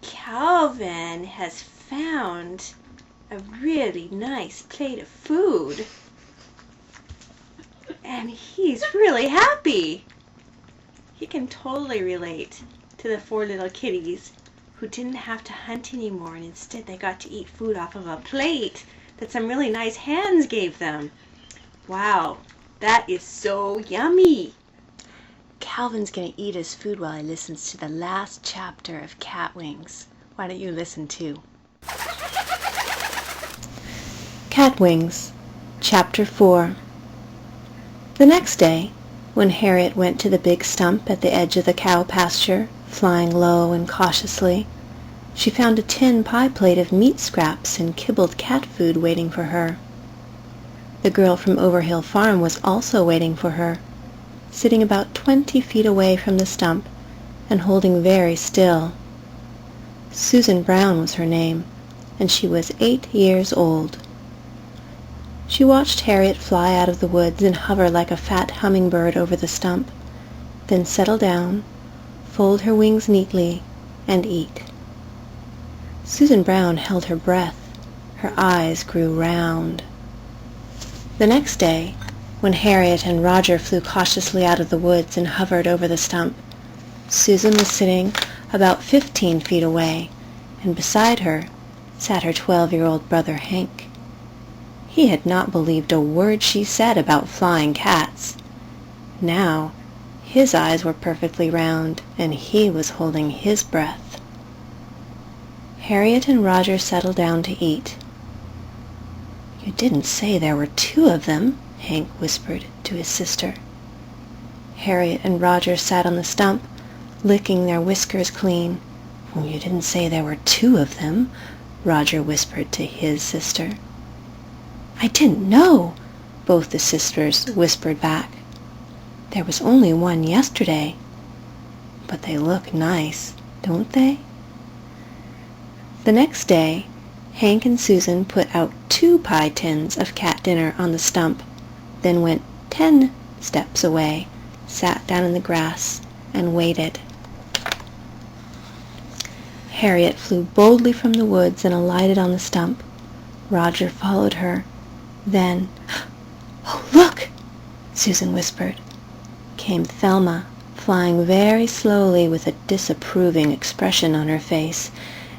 Calvin has found a really nice plate of food. And he's really happy. He can totally relate to the 4 little kitties who didn't have to hunt anymore, and instead they got to eat food off of a plate that some really nice hands gave them. Wow, that is so yummy. Calvin's going to eat his food while he listens to the last chapter of Catwings. Why don't you listen too? Catwings, Chapter 4. The next day, when Harriet went to the big stump at the edge of the cow pasture, flying low and cautiously, she found a tin pie plate of meat scraps and kibbled cat food waiting for her. The girl from Overhill Farm was also waiting for her, sitting about 20 feet away from the stump and holding very still. Susan Brown was her name, and she was 8 years old. She watched Harriet fly out of the woods and hover like a fat hummingbird over the stump, then settle down, fold her wings neatly, and eat. Susan Brown held her breath. Her eyes grew round. The next day, when Harriet and Roger flew cautiously out of the woods and hovered over the stump, Susan was sitting about 15 feet away, and beside her sat her 12-year-old brother Hank. He had not believed a word she said about flying cats. Now, his eyes were perfectly round, and he was holding his breath. Harriet and Roger settled down to eat. "You didn't say there were 2 of them," Hank whispered to his sister. Harriet and Roger sat on the stump, licking their whiskers clean. "Oh, you didn't say there were 2 of them," Roger whispered to his sister. "I didn't know," both the sisters whispered back. "There was only one yesterday. But they look nice, don't they?" The next day, Hank and Susan put out 2 pie tins of cat dinner on the stump, then went 10 steps away, sat down in the grass, and waited. Harriet flew boldly from the woods and alighted on the stump. Roger followed her. Then, "Oh, look!" Susan whispered. Came Thelma, flying very slowly with a disapproving expression on her face.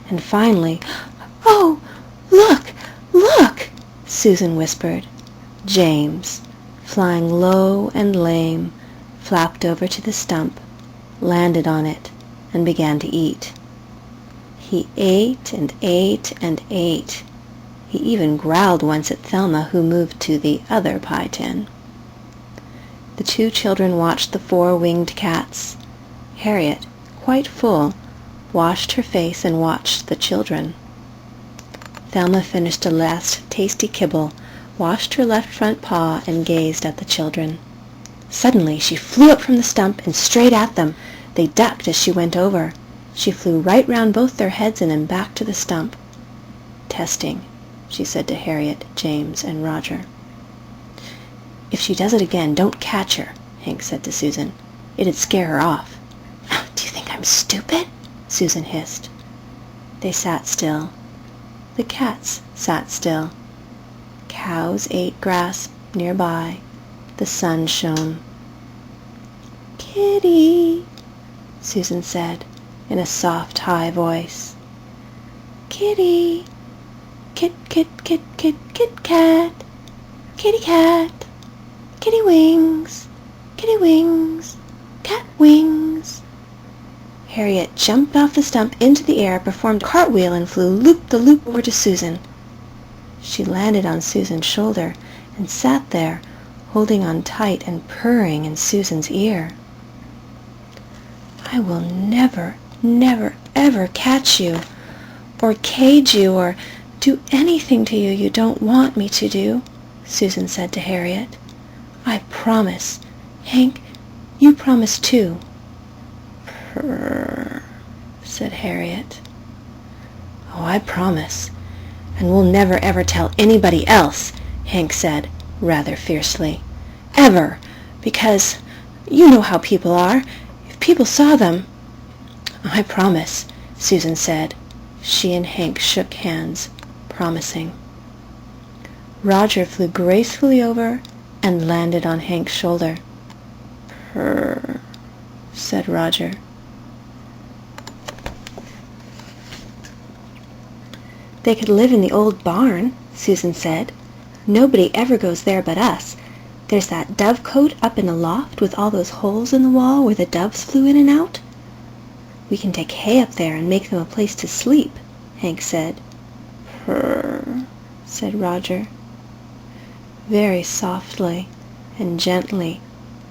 And finally, "Oh, look, look!" Susan whispered. James, flying low and lame, flapped over to the stump, landed on it, and began to eat. He ate and ate and ate. He even growled once at Thelma, who moved to the other pie tin. The 2 children watched the 4 winged cats. Harriet, quite full, washed her face and watched the children. Thelma finished a last tasty kibble, washed her left front paw, and gazed at the children. Suddenly she flew up from the stump and straight at them. They ducked as she went over. She flew right round both their heads and then back to the stump. "Testing," she said to Harriet, James, and Roger. "If she does it again, don't catch her," Hank said to Susan. "It'd scare her off." "Do you think I'm stupid?" Susan hissed. They sat still. The cats sat still. Cows ate grass nearby. The sun shone. "Kitty," Susan said in a soft, high voice. "Kitty. Kit, kit, kit, kit, kit, cat. Kitty cat. Kitty wings. Kitty wings. Cat wings." Harriet jumped off the stump into the air, performed a cartwheel, and flew loop-the-loop over to Susan. She landed on Susan's shoulder and sat there, holding on tight and purring in Susan's ear. "I will never, never, ever catch you, or cage you, or do anything to you you don't want me to do," Susan said to Harriet. "I promise. Hank, you promise too." "Purr," said Harriet. "Oh, I promise. And we'll never ever tell anybody else," Hank said, rather fiercely. "Ever. Because you know how people are. If people saw them—" "I promise," Susan said. She and Hank shook hands, promising. Roger flew gracefully over and landed on Hank's shoulder. Purr, said Roger. They could live in the old barn, Susan said. Nobody ever goes there but us. There's that dovecote up in the loft with all those holes in the wall where the doves flew in and out. We can take hay up there and make them a place to sleep, Hank said. Purr, said Roger. Very softly and gently,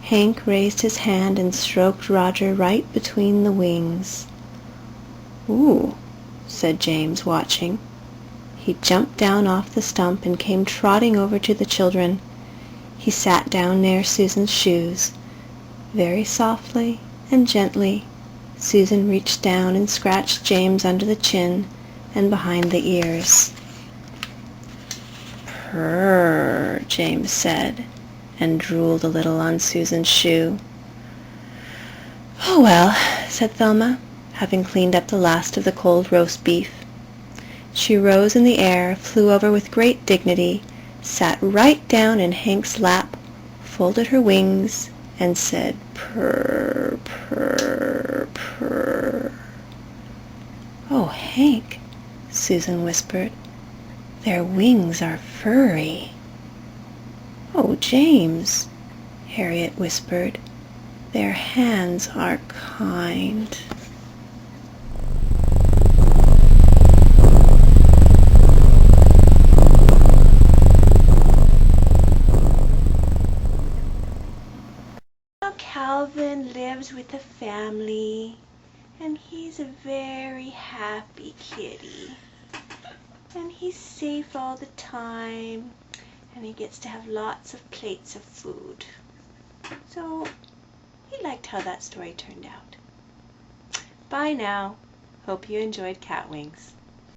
Hank raised his hand and stroked Roger right between the wings. Ooh, said James, watching. He jumped down off the stump and came trotting over to the children. He sat down near Susan's shoes. Very softly and gently, Susan reached down and scratched James under the chin and behind the ears. Purr, James said, and drooled a little on Susan's shoe. Oh well, said Thelma, having cleaned up the last of the cold roast beef. She rose in the air, flew over with great dignity, sat right down in Hank's lap, folded her wings, and said purr, purr, purr. Oh, Hank, Susan whispered, their wings are furry. Oh, James, Harriet whispered, their hands are kind. Calvin lives with a family, and he's a very happy kitty. And he's safe all the time, and he gets to have lots of plates of food. So he liked how that story turned out. Bye now. Hope you enjoyed Catwings.